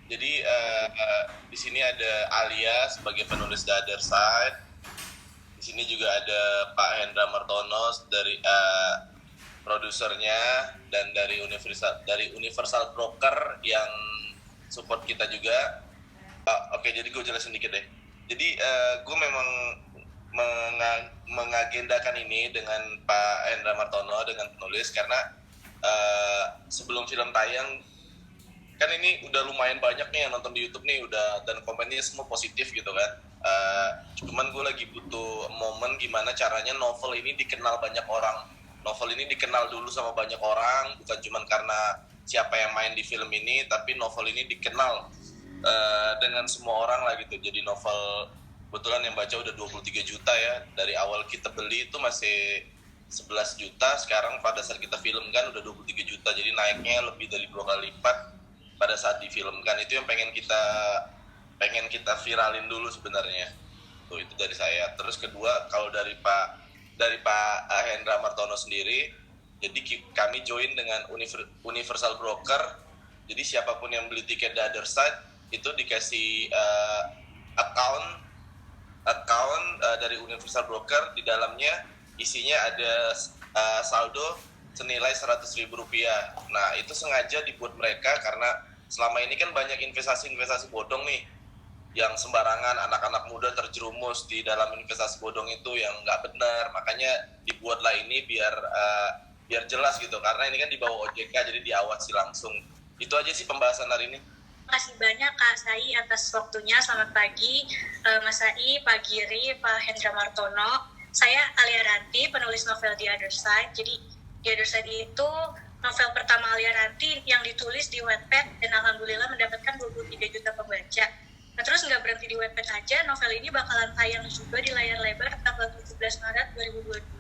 Jadi di sini ada Alia sebagai penulis The Other Side. Di sini juga ada Pak Hendra Martono dari produsernya, dan dari Universal Broker yang support kita juga. Oke, jadi gue jelasin dikit deh. Jadi gue memang mengagendakan ini dengan Pak Hendra Martono, dengan penulis, karena sebelum film tayang kan ini udah lumayan banyak nih yang nonton di YouTube nih, dan komennya semua positif gitu kan. Cuman gue lagi butuh momen gimana caranya novel ini dikenal banyak orang. Novel ini dikenal dulu sama banyak orang, bukan cuman karena siapa yang main di film ini, tapi novel ini dikenal dengan semua orang lah gitu. Jadi novel kebetulan yang baca udah 23 juta ya. Dari awal kita beli itu masih 11 juta, sekarang pada saat kita filmkan udah 23 juta. Jadi naiknya lebih dari 2 kali lipat pada saat difilmkan. Itu yang pengen kita viralin dulu sebenarnya. Tuh, itu dari saya. Terus kedua, kalau dari Pak Hendra Martono sendiri, jadi kami join dengan Universal Broker. Jadi siapapun yang beli tiket The Other Side itu dikasih account dari Universal Broker. Di dalamnya isinya ada saldo senilai Rp100.000. Nah, itu sengaja dibuat mereka karena selama ini kan banyak investasi bodong nih, yang sembarangan, anak-anak muda terjerumus di dalam investasi bodong itu yang nggak benar. Makanya dibuatlah ini biar jelas gitu, karena ini kan di bawah OJK, jadi diawasi langsung. Itu aja sih pembahasan hari ini. Terima kasih banyak Kak Sai atas waktunya. Selamat pagi Mas Sai, Pak Giri, Pak Hendra Martono. Saya Alia Ranti, penulis novel The Other Side. Jadi The Other Side itu novel pertama Alia Ranti yang ditulis di Wattpad dan alhamdulillah mendapatkan 23 juta pembaca. Nah, terus nggak berhenti di Wattpad aja, novel ini bakalan tayang juga di layar lebar tanggal 17 Maret 2022.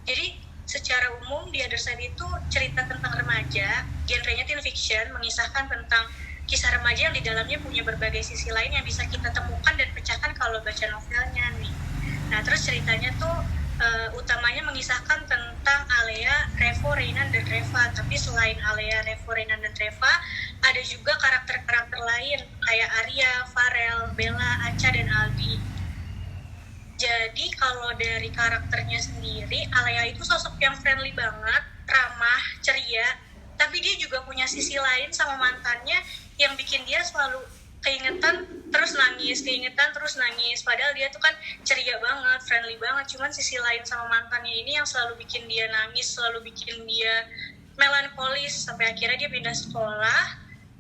Jadi secara umum The Other Side itu cerita tentang remaja, genrenya teen fiction, mengisahkan tentang kisah remaja yang di dalamnya punya berbagai sisi lain yang bisa kita temukan dan pecahkan kalau baca novelnya nih. Nah, terus ceritanya tuh utamanya mengisahkan tentang Alea, Revo, Reynan, dan Reva. Tapi selain Alea, Revo, Reynan, dan Reva, ada juga karakter-karakter lain kayak Arya, Farel, Bella, Acha, dan Aldi. Jadi kalau dari karakternya sendiri, Alea itu sosok yang friendly banget, ramah, ceria, tapi dia juga punya sisi lain sama mantannya yang bikin dia selalu keingetan terus nangis. Padahal dia tuh kan ceria banget, friendly banget, cuman sisi lain sama mantannya ini yang selalu bikin dia nangis, selalu bikin dia melankolis, sampai akhirnya dia pindah sekolah,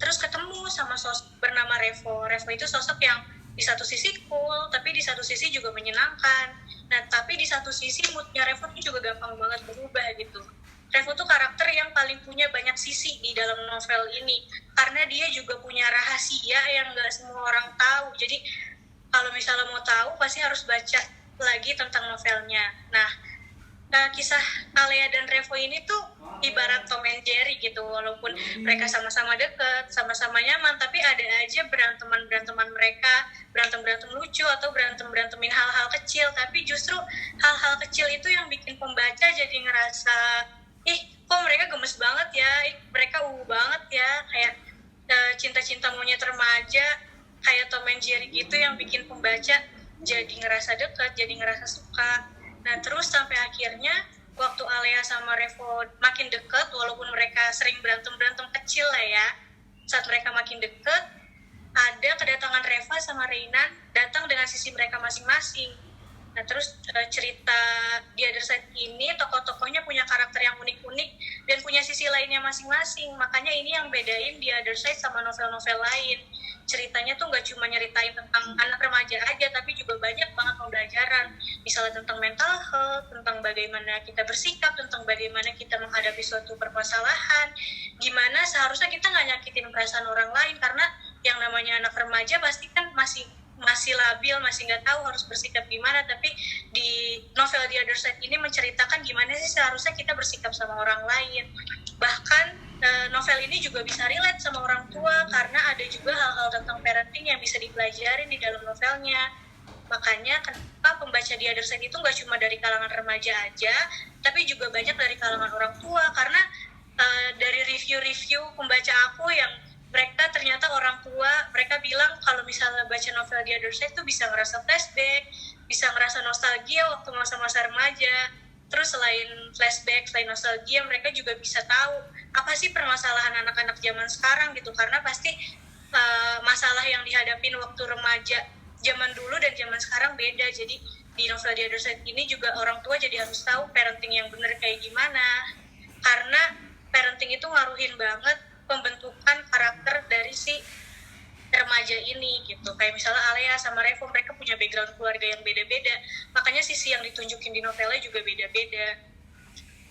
terus ketemu sama sosok bernama Revo. Revo itu sosok yang di satu sisi cool, tapi di satu sisi juga menyenangkan. Nah, tapi di satu sisi moodnya Revo tuh juga gampang banget berubah gitu. Revo tuh karakter yang paling punya banyak sisi di dalam novel ini, karena dia juga punya rahasia yang gak semua orang tahu. Jadi kalau misalnya mau tahu pasti harus baca lagi tentang novelnya. Nah, kisah Alea dan Revo ini tuh ibarat Tom and Jerry gitu. Walaupun mereka sama-sama deket, sama-sama nyaman, tapi ada aja beranteman mereka, berantem lucu atau berantemin hal-hal kecil. Tapi justru hal-hal kecil itu yang bikin pembaca jadi ngerasa, kok mereka gemes banget ya, mereka banget ya, kayak cinta-cinta monyet remaja kayak Tom and Jerry gitu, yang bikin pembaca jadi ngerasa dekat, jadi ngerasa suka. Nah, terus sampai akhirnya waktu Alea sama Revo makin deket, walaupun mereka sering berantem kecil lah ya, saat mereka makin deket, ada kedatangan Reva sama Reynan datang dengan sisi mereka masing-masing. Nah, terus cerita The Other Side ini tokoh-tokohnya punya karakter yang unik-unik dan punya sisi lainnya masing-masing. Makanya ini yang bedain The Other Side sama novel-novel lain. Ceritanya tuh nggak cuma nyeritain tentang anak remaja aja, tapi juga banyak banget pembelajaran. Misalnya tentang mental health, tentang bagaimana kita bersikap, tentang bagaimana kita menghadapi suatu permasalahan, gimana seharusnya kita nggak nyakitin perasaan orang lain, karena yang namanya anak remaja pasti kan masih labil, masih nggak tahu harus bersikap gimana. Tapi di novel The Other Side ini menceritakan gimana sih seharusnya kita bersikap sama orang lain. Bahkan novel ini juga bisa relate sama orang tua, karena ada juga hal-hal tentang parenting yang bisa dipelajarin di dalam novelnya. Makanya kenapa pembaca The Other Side itu nggak cuma dari kalangan remaja aja, tapi juga banyak dari kalangan orang tua. Karena dari review-review pembaca aku yang mereka ternyata orang tua mereka bilang kalau misalnya baca novel The Other Side tuh bisa ngerasa flashback, bisa ngerasa nostalgia waktu masa-masa remaja. Terus selain flashback, selain nostalgia, mereka juga bisa tahu apa sih permasalahan anak-anak zaman sekarang gitu, karena pasti masalah yang dihadapin waktu remaja zaman dulu dan zaman sekarang beda. Jadi di novel The Other Side ini juga orang tua jadi harus tahu parenting yang bener kayak gimana, karena parenting itu ngaruhin banget pembentukan karakter dari si remaja ini gitu. Kayak misalnya Alea sama Revo, mereka punya background keluarga yang beda-beda, makanya sisi yang ditunjukin di novelnya juga beda-beda.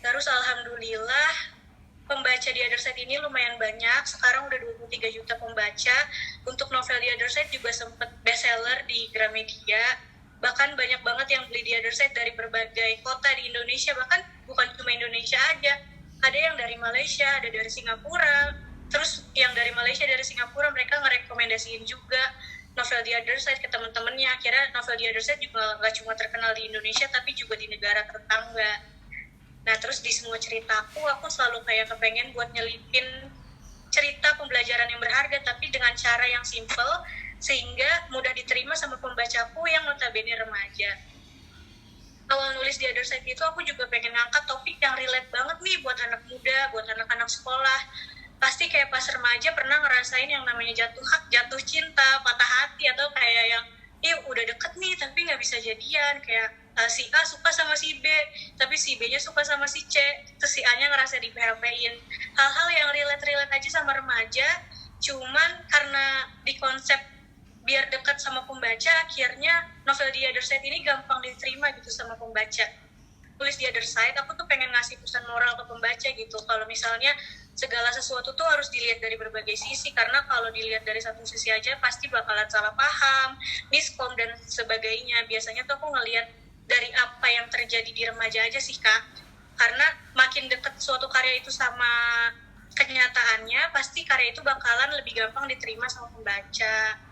Terus alhamdulillah pembaca di Other Side ini lumayan banyak, sekarang udah 23 juta pembaca. Untuk novel di Other Side juga sempet bestseller di Gramedia, bahkan banyak banget yang beli di Other Side dari berbagai kota di Indonesia, bahkan bukan cuma Indonesia aja, ada yang dari Malaysia, ada dari Singapura. Terus yang dari Malaysia, dari Singapura, mereka ngerekomendasiin juga novel The Other Side ke teman-temannya. Akhirnya novel The Other Side juga gak cuma terkenal di Indonesia, tapi juga di negara tetangga. Nah, terus di semua ceritaku, aku selalu kayak kepengen buat nyelipin cerita pembelajaran yang berharga, tapi dengan cara yang simple, sehingga mudah diterima sama pembacaku yang notabene remaja. Awal nulis The Other Side itu, aku juga pengen ngangkat topik yang relate banget nih buat anak muda, buat anak-anak sekolah. Pasti kayak pas remaja pernah ngerasain yang namanya jatuh cinta, patah hati, atau kayak yang udah deket nih tapi nggak bisa jadian, kayak si A suka sama si B tapi si B nya suka sama si C, terus si A nya ngerasa di PHP-in. Hal-hal yang relate aja sama remaja, cuman karena di konsep biar dekat sama pembaca, akhirnya novel The Other Side ini gampang diterima gitu sama pembaca. Tulis The Other Side, aku tuh pengen ngasih pesan moral ke pembaca gitu, kalau misalnya segala sesuatu tuh harus dilihat dari berbagai sisi, karena kalau dilihat dari satu sisi aja pasti bakalan salah paham, miskom, dan sebagainya. Biasanya tuh aku ngelihat dari apa yang terjadi di remaja aja sih Kak, karena makin deket suatu karya itu sama kenyataannya, pasti karya itu bakalan lebih gampang diterima sama pembaca.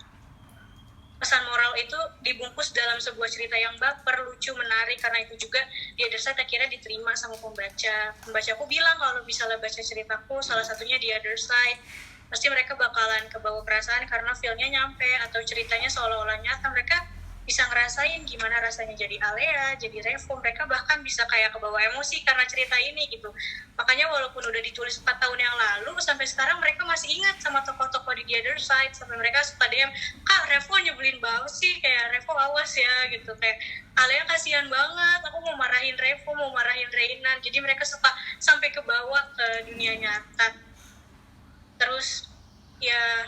Pesan moral itu dibungkus dalam sebuah cerita yang baper, lucu, menarik, karena itu juga The Other Side akhirnya diterima sama pembaca. Pembacaku bilang kalau misalnya baca ceritaku, salah satunya The Other Side, pasti mereka bakalan kebawa perasaan karena feel-nya nyampe, atau ceritanya seolah-olah nyata. Mereka bisa ngerasain gimana rasanya jadi Alea, jadi Revo. Mereka bahkan bisa kayak kebawa emosi karena cerita ini gitu. Makanya walaupun udah ditulis 4 tahun yang lalu, sampai sekarang mereka masih ingat sama tokoh-tokoh di The Other Side. Sampai mereka suka DM, Kak, Revo nyebelin banget sih, kayak Revo awas ya gitu, kayak Alea kasihan banget, aku mau marahin Revo, mau marahin Reinan. Jadi mereka suka sampai kebawa ke dunia nyata. Terus ya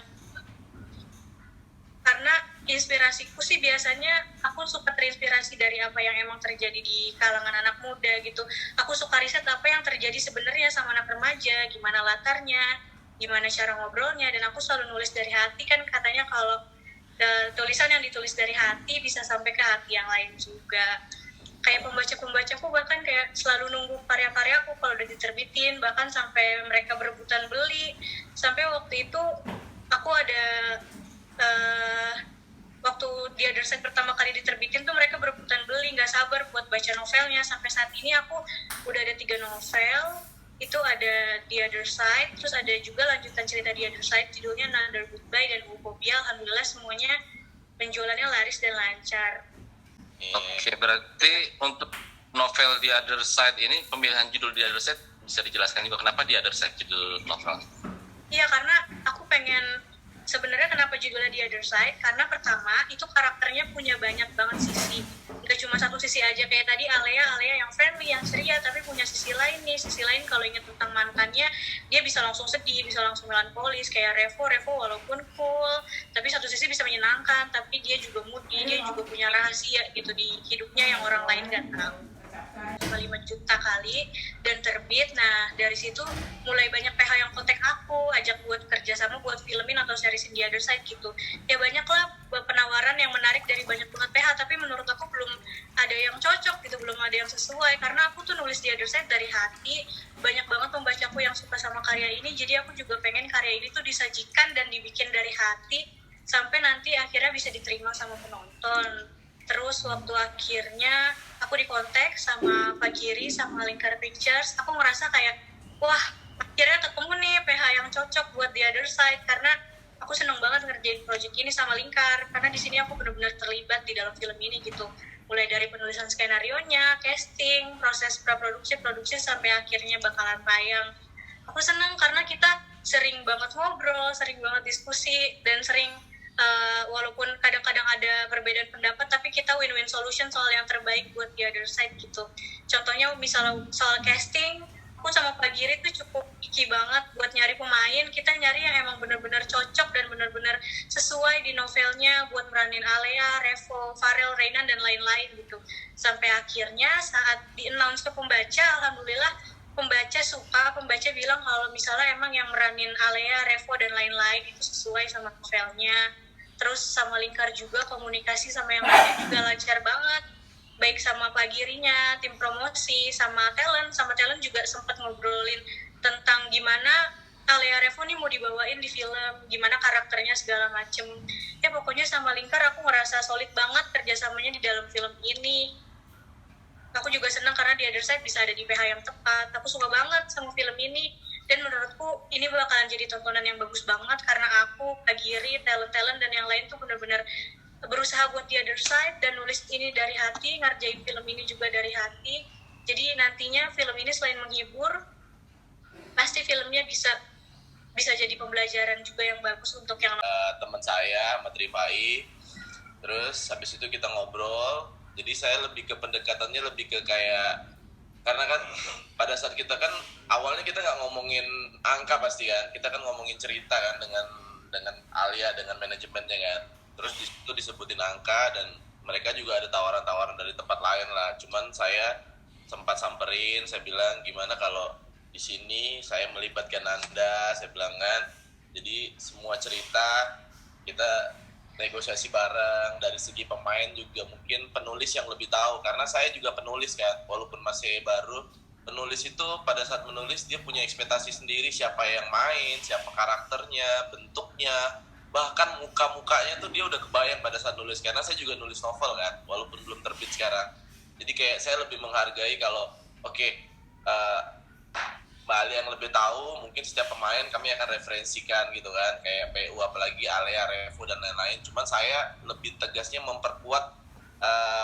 karena inspirasiku sih biasanya aku suka terinspirasi dari apa yang emang terjadi di kalangan anak muda gitu. Aku suka riset apa yang terjadi sebenarnya sama anak remaja, gimana latarnya, gimana cara ngobrolnya, dan aku selalu nulis dari hati. Kan katanya kalau tulisan yang ditulis dari hati bisa sampai ke hati yang lain juga. Kayak pembaca-pembacaku bahkan kayak selalu nunggu karya-karyaku kalau udah diterbitin, bahkan sampai mereka berebutan beli. Sampai waktu itu aku ada waktu The Other Side pertama kali diterbitin tuh mereka berebutan beli, nggak sabar buat baca novelnya. Sampai saat ini aku udah ada 3 novel, itu ada The Other Side, terus ada juga lanjutan cerita The Other Side judulnya Another Goodbye dan Utopia. Alhamdulillah semuanya penjualannya laris dan lancar. Oke, berarti untuk novel The Other Side ini, pemilihan judul The Other Side bisa dijelaskan juga kenapa The Other Side judul novel? Iya, karena aku pengen, sebenarnya kenapa judulnya The Other Side, karena pertama itu karakternya punya banyak banget sisi, nggak cuma satu sisi aja. Kayak tadi Alea yang friendly, yang ceria, tapi punya sisi lain nih. Sisi lain kalau ingat tentang mantannya, dia bisa langsung sedih, bisa langsung melankolis. Kayak Revo walaupun cool, tapi satu sisi bisa menyenangkan, tapi dia juga moody, dia juga punya rahasia gitu di hidupnya yang orang lain nggak tahu. 5 juta kali dan terbit. Nah dari situ mulai banyak PH yang kontak aku, ajak buat kerjasama buat filmin atau serisin The Other Side gitu. Ya banyak lah penawaran yang menarik dari banyak banget PH, tapi menurut aku belum ada yang cocok gitu, belum ada yang sesuai, karena aku tuh nulis The Other Side dari hati. Banyak banget pembacaku yang suka sama karya ini, jadi aku juga pengen karya ini tuh disajikan dan dibikin dari hati sampai nanti akhirnya bisa diterima sama penonton. Terus waktu akhirnya aku dikontak sama Pak Giri sama Lingkar Pictures, aku ngerasa kayak wah akhirnya ketemu nih PH yang cocok buat The Other Side, karena aku seneng banget ngerjain project ini sama Lingkar, karena di sini aku benar-benar terlibat di dalam film ini gitu, mulai dari penulisan skenarionya, casting, proses praproduksi, produksi, sampai akhirnya bakalan tayang. Aku seneng karena kita sering banget ngobrol, sering banget diskusi, dan sering walaupun kadang-kadang ada perbedaan pendapat, tapi kita win-win solution soal yang terbaik buat The Other Side gitu. Contohnya misalnya soal casting, aku sama Pak Giri tuh cukup picky banget buat nyari pemain. Kita nyari yang emang benar-benar cocok dan benar-benar sesuai di novelnya buat meranin Alea, Revo, Farel, Reynan, dan lain-lain gitu. Sampai akhirnya saat di-announce ke pembaca, alhamdulillah pembaca suka, pembaca bilang kalau misalnya emang yang meranin Alea, Revo, dan lain-lain itu sesuai sama novelnya. Terus sama Lingkar juga komunikasi sama yang lainnya juga lancar banget, baik sama Pak Girinya, tim promosi, sama talent juga sempat ngobrolin tentang gimana Alea Revo nih mau dibawain di film, gimana karakternya segala macem. Ya pokoknya sama Lingkar aku ngerasa solid banget kerjasamanya di dalam film ini. Aku juga senang karena The Other Side bisa ada di PH yang tepat. Aku suka banget sama film ini, dan menurutku ini bakalan jadi tontonan yang bagus banget karena aku, Pak Giri, talent dan yang lain tuh benar-benar berusaha buat The Other Side dan nulis ini dari hati, ngerjain film ini juga dari hati. Jadi nantinya film ini selain menghibur, pasti filmnya bisa jadi pembelajaran juga yang bagus untuk yang teman saya, Matri Fai. Terus habis itu kita ngobrol. Jadi saya lebih ke pendekatannya lebih ke kayak, karena kan pada saat kita kan awalnya kita nggak ngomongin angka pasti kan, kita kan ngomongin cerita kan dengan Alia, dengan manajemennya kan. Terus di situ disebutin angka dan mereka juga ada tawaran-tawaran dari tempat lain lah. Cuman saya sempat samperin, saya bilang gimana kalau di sini saya melibatkan Anda, saya bilang kan. Jadi semua cerita kita negosiasi bareng. Dari segi pemain juga mungkin penulis yang lebih tahu, karena saya juga penulis kan, walaupun masih baru. Penulis itu pada saat menulis dia punya ekspektasi sendiri, siapa yang main, siapa karakternya, bentuknya, bahkan muka-mukanya tuh dia udah kebayang pada saat nulis, karena saya juga nulis novel kan, walaupun belum terbit sekarang. Jadi kayak saya lebih menghargai kalau Mbak Ali yang lebih tahu, mungkin setiap pemain kami akan referensikan gitu kan, kayak PU apalagi Alea, Revo dan lain-lain. Cuman saya lebih tegasnya memperkuat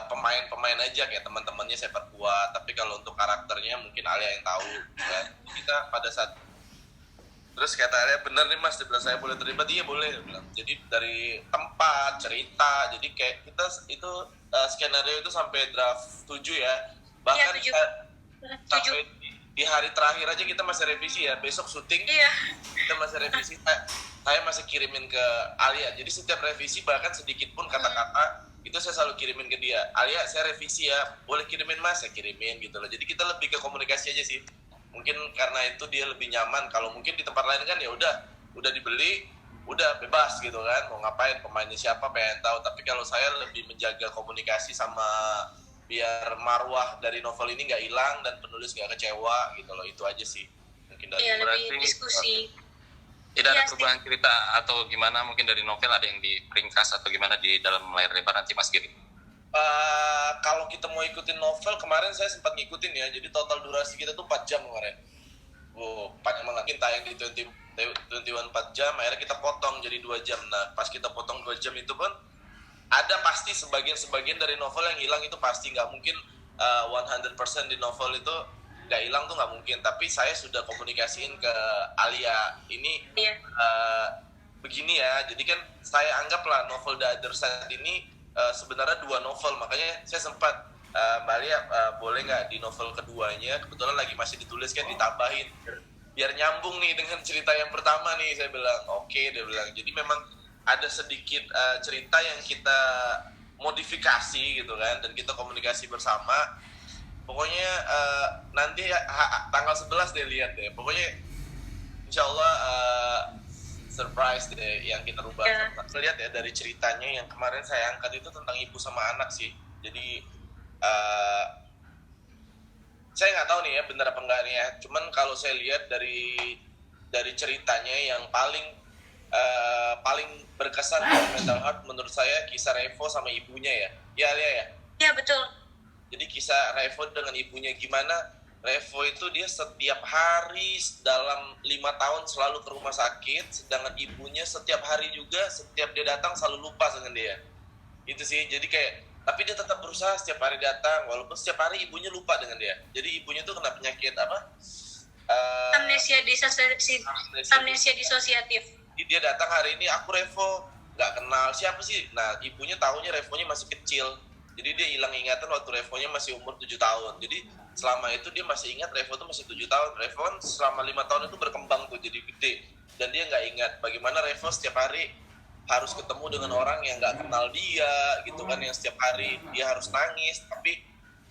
pemain-pemain aja, kayak teman-temannya saya perkuat. Tapi kalau untuk karakternya mungkin Alea yang tahu gitu kan. Kita pada saat terus kata Alea, bener nih mas, dia bilang saya boleh terlibat, iya boleh dia bilang. Jadi dari tempat, cerita, jadi kayak kita itu skenario itu sampai draft 7 ya. Bahkan ya, 7. sampai di hari terakhir aja kita masih revisi ya, besok syuting kita masih revisi. Saya masih kirimin ke Alia, jadi setiap revisi bahkan sedikit pun kata-kata itu saya selalu kirimin ke dia. Alia, saya revisi ya, boleh kirimin mas, saya kirimin gitu loh. Jadi kita lebih ke komunikasi aja sih, mungkin karena itu dia lebih nyaman. Kalau mungkin di tempat lain kan ya udah dibeli, udah bebas gitu kan, mau ngapain, pemainnya siapa pengen tahu. Tapi kalau saya lebih menjaga komunikasi sama biar marwah dari novel ini nggak hilang dan penulis nggak kecewa gitu loh. Itu aja sih mungkin dari lebih diskusi. Tidak ada perubahan cerita atau gimana mungkin dari novel, ada yang diperingkas atau gimana di dalam layar lebar nanti Mas Giri? Kalau kita mau ikutin novel, kemarin saya sempat ngikutin ya, jadi total durasi kita tuh 4 jam kemarin. Panjang banget. Kita tayang di 21 4 jam, akhirnya kita potong jadi 2 jam. Nah pas kita potong 2 jam itu pun ada pasti sebagian dari novel yang hilang, itu pasti nggak mungkin 100% di novel itu nggak hilang tuh nggak mungkin. Tapi saya sudah komunikasiin ke Alia ini begini ya, jadi kan saya anggaplah novel The Other Side ini sebenarnya 2 novel, makanya saya sempat Mbak Alia boleh nggak di novel keduanya, kebetulan lagi masih ditulis kan, ditambahin biar nyambung nih dengan cerita yang pertama nih. Saya bilang oke, dia bilang. Jadi memang ada sedikit cerita yang kita modifikasi gitu kan, dan kita komunikasi bersama. Pokoknya nanti tanggal 11 deh, lihat deh. Pokoknya insyaallah surprise deh yang kita rubah. Lihat ya dari ceritanya yang kemarin saya angkat itu tentang ibu sama anak sih. Jadi saya nggak tahu nih ya benar apa enggak nih ya. Cuman kalau saya lihat dari ceritanya yang paling berkesan di Mental Heart menurut saya kisah Revo sama ibunya ya. Ya Alia ya? Iya betul. Jadi kisah Revo dengan ibunya, gimana Revo itu dia setiap hari dalam 5 tahun selalu ke rumah sakit, sedangkan ibunya setiap hari juga, setiap dia datang selalu lupa dengan dia. Itu sih, jadi kayak, tapi dia tetap berusaha setiap hari datang, walaupun setiap hari ibunya lupa dengan dia. Jadi ibunya tuh kena penyakit apa? Amnesia disosiatif. Dia datang hari ini, aku Revo, nggak kenal siapa sih. Nah, ibunya tahunya Revonya masih kecil. Jadi dia hilang ingatan waktu Revonya masih umur 7 tahun. Jadi selama itu dia masih ingat Revo itu masih 7 tahun. Revo kan selama 5 tahun itu berkembang tuh jadi gede. Dan dia nggak ingat bagaimana Revo setiap hari harus ketemu dengan orang yang nggak kenal dia gitu kan, yang setiap hari dia harus nangis, tapi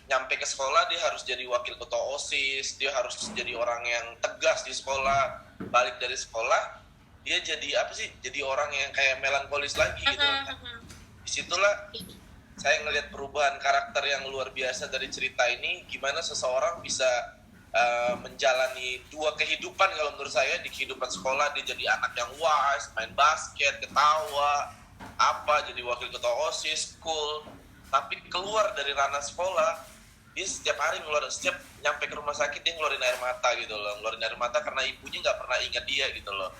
nyampe ke sekolah dia harus jadi wakil ketua OSIS, dia harus jadi orang yang tegas di sekolah. Balik dari sekolah dia jadi apa sih, jadi orang yang kayak melankolis lagi gitu. Disitulah saya ngelihat perubahan karakter yang luar biasa dari cerita ini, gimana seseorang bisa menjalani dua kehidupan. Kalau menurut saya di kehidupan sekolah dia jadi anak yang wise, main basket, ketawa, apa, jadi wakil ketua OSIS, cool. Tapi keluar dari ranah sekolah, dia setiap hari setiap nyampe ke rumah sakit dia ngeluarin air mata gitu loh, ngeluarin air mata karena ibunya nggak pernah ingat dia gitu loh.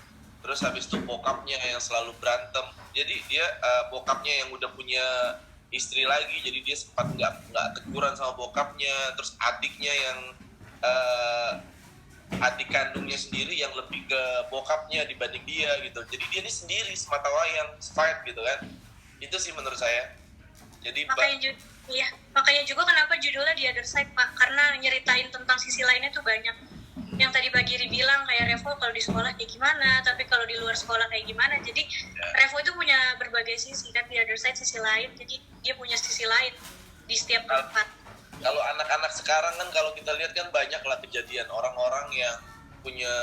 Terus habis itu bokapnya yang selalu berantem, jadi dia bokapnya yang udah punya istri lagi, jadi dia sempat nggak teguran sama bokapnya. Terus adiknya yang adik kandungnya sendiri yang lebih ke bokapnya dibanding dia gitu. Jadi dia ini sendiri semata wayang fight gitu kan. Itu sih menurut saya. Jadi makanya juga kenapa judulnya The Other Side, Pak, karena nyeritain tentang sisi lainnya tuh banyak. Yang tadi Pak Giri bilang kayak Revo kalau di sekolah kayak gimana, tapi kalau di luar sekolah kayak gimana. Jadi Revo itu punya berbagai sisi kan, The Other Side sisi lain. Jadi dia punya sisi lain di setiap tempat. Kalau anak-anak sekarang kan kalau kita lihat kan banyak lah kejadian orang-orang yang punya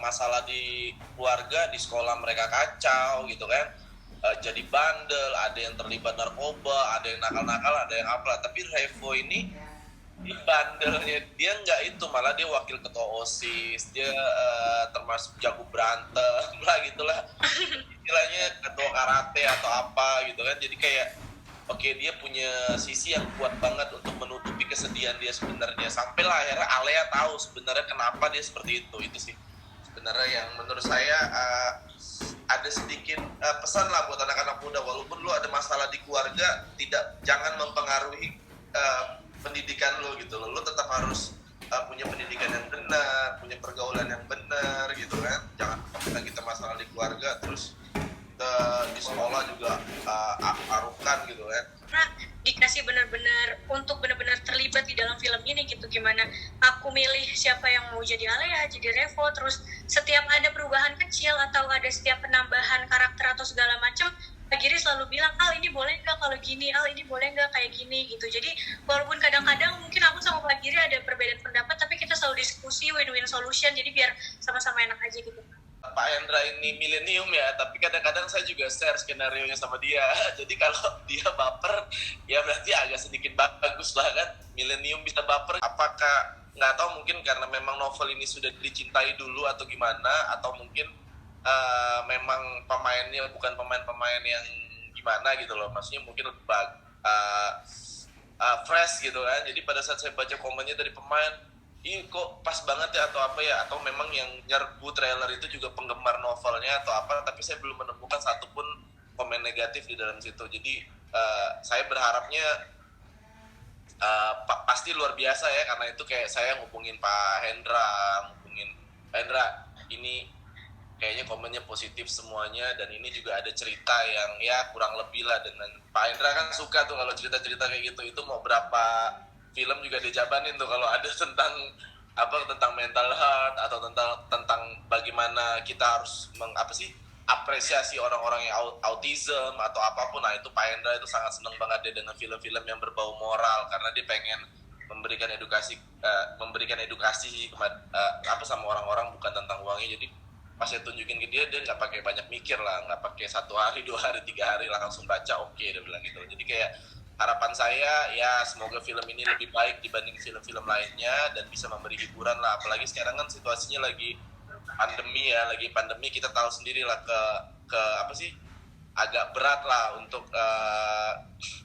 masalah di keluarga, di sekolah mereka kacau gitu kan, jadi bandel, ada yang terlibat narkoba, ada yang nakal-nakal, ada yang apa. Tapi Revo ini di bandelnya dia nggak itu, malah dia wakil ketua OSIS, dia termasuk jago berantem lah gitulah, istilahnya ketua karate atau apa gitu kan. Jadi kayak oke, dia punya sisi yang kuat banget untuk menutupi kesedihan dia sebenarnya. Sampailah akhirnya Alea tahu sebenarnya kenapa dia seperti itu. Itu sih sebenarnya yang menurut saya ada sedikit pesan lah buat anak-anak muda. Walaupun lu ada masalah di keluarga, jangan mempengaruhi pendidikan lu gitu loh. Lu tetap harus punya pendidikan yang benar, punya pergaulan yang benar gitu kan. Jangan kalau kita masalah di keluarga terus di sekolah juga arukan gitu kan. Nah, dikasih benar-benar untuk benar-benar terlibat di dalam film ini gitu, gimana aku milih siapa yang mau jadi Alea, jadi Revo, terus setiap ada perubahan kecil atau ada setiap penambahan karakter atau segala macam, Pak Giri selalu bilang, Al ini boleh nggak kalau gini, Al ini boleh nggak kayak gini gitu. Jadi walaupun kadang-kadang mungkin aku sama Pak Giri ada perbedaan pendapat, tapi kita selalu diskusi win-win solution, jadi biar sama-sama enak aja gitu. Pak Hendra ini milenium ya, tapi kadang-kadang saya juga share skenario-nya sama dia. Jadi kalau dia baper, ya berarti agak sedikit bagus lah kan. Milenium bisa baper, apakah nggak tahu, mungkin karena memang novel ini sudah dicintai dulu atau gimana, atau mungkin memang pemainnya bukan pemain-pemain yang gimana gitu loh. Maksudnya mungkin lebih fresh gitu kan. Jadi pada saat saya baca komennya dari pemain, ih kok pas banget ya atau apa ya, atau memang yang nyerbu trailer itu juga penggemar novelnya atau apa, tapi saya belum menemukan satupun komen negatif di dalam situ. Jadi saya berharapnya pasti luar biasa ya, karena itu kayak saya ngubungin Pak Hendra, ini kayaknya komennya positif semuanya, dan ini juga ada cerita yang ya kurang lebih lah dengan Pak Hendra kan suka tuh kalau cerita-cerita kayak gitu. Itu mau berapa film juga dijabanin tuh kalau ada tentang mental health atau tentang bagaimana kita harus apresiasi orang-orang yang autism atau apapun. Nah itu Pak Hendra itu sangat seneng banget dia dengan film-film yang berbau moral, karena dia pengen memberikan edukasi sama orang-orang, bukan tentang uangnya. Jadi pas saya tunjukin ke dia nggak pakai banyak mikir lah, nggak pakai 1 hari 2 hari 3 hari langsung baca oke, dia bilang gitu. Jadi kayak harapan saya ya semoga film ini lebih baik dibanding film-film lainnya dan bisa memberi hiburan lah. Apalagi sekarang kan situasinya lagi pandemi, kita tahu sendiri lah ke agak berat lah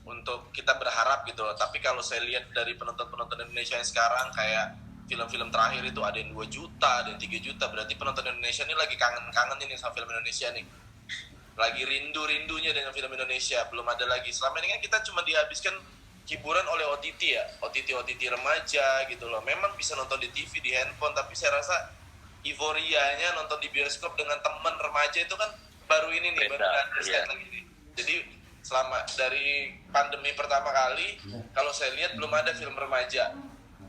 untuk kita berharap gitu loh. Tapi kalau saya lihat dari penonton Indonesia yang sekarang, kayak film-film terakhir itu ada yang 2 juta, ada yang 3 juta. Berarti penonton Indonesia ini lagi kangen-kangen ini sama film Indonesia nih. Lagi rindu-rindunya dengan film Indonesia. Belum ada lagi. Selama ini kan kita cuma dihabiskan hiburan oleh OTT ya. OTT remaja gitu loh. Memang bisa nonton di TV, di handphone. Tapi saya rasa euforianya nonton di bioskop dengan teman remaja itu kan baru ini nih. Beda, baru ada iya. lagi nih. Jadi selama dari pandemi pertama kali, kalau saya lihat belum ada film remaja.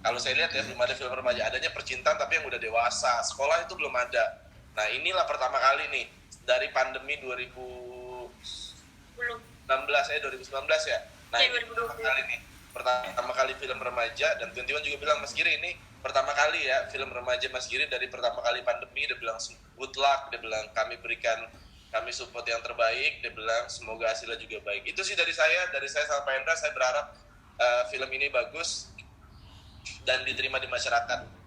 Kalau saya lihat ya belum ada film remaja, adanya percintaan tapi yang udah dewasa. Sekolah itu belum ada. Nah inilah pertama kali nih dari pandemi 2019 belum. 2019 ya. Nah Iya, ini 2020. pertama kali nih, pertama kali film remaja. Dan Tiwan juga bilang Mas Giri ini pertama kali ya film remaja Mas Giri dari pertama kali pandemi. Dia bilang good luck, dia bilang kami support yang terbaik, dia bilang semoga hasilnya juga baik. Itu sih dari saya sama Pak Hendra. Saya berharap film ini bagus dan diterima di masyarakat.